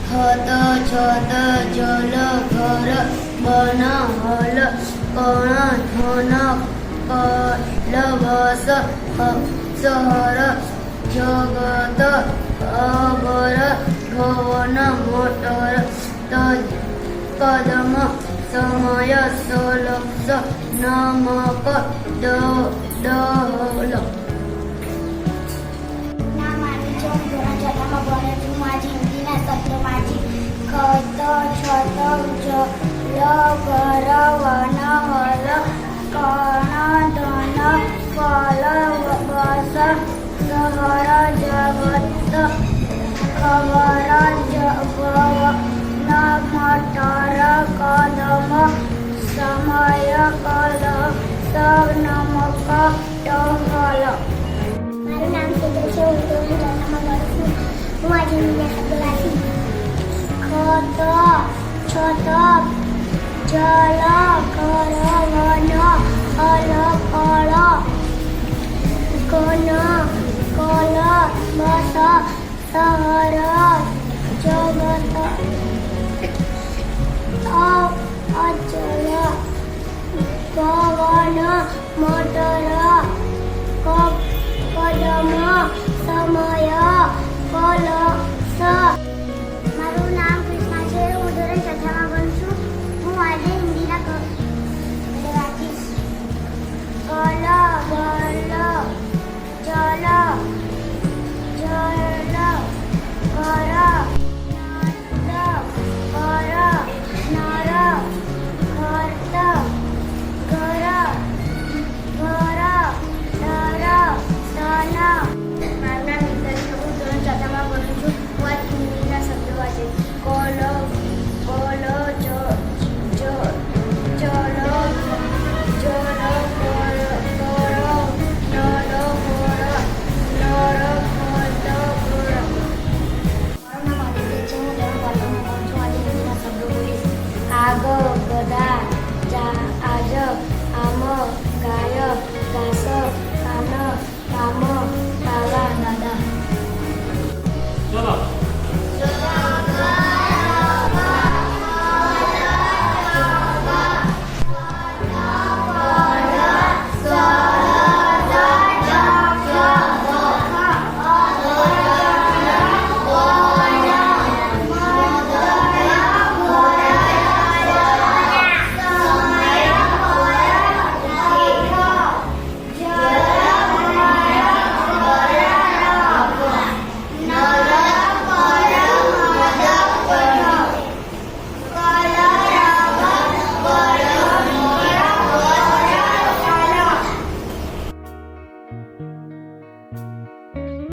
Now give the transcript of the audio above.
हत छत जल घर बन हल कण धन कलवस सहर जगत अबर भवन मोटर कदम समय सलक्ष नमक डहल खत छत जल घर वन हल कण धन कलवस सहर जगत खबर भवन मोटर कदम समय कलश नमक डहल. મારું નામ સિદ્ધ છે. હું ધોરણ 4 માં ભણું છું. હું આજે બીજા શબ્દ વાંચીશ. ખત છત જલ ઘર વન હલ કણ કલવસ सहर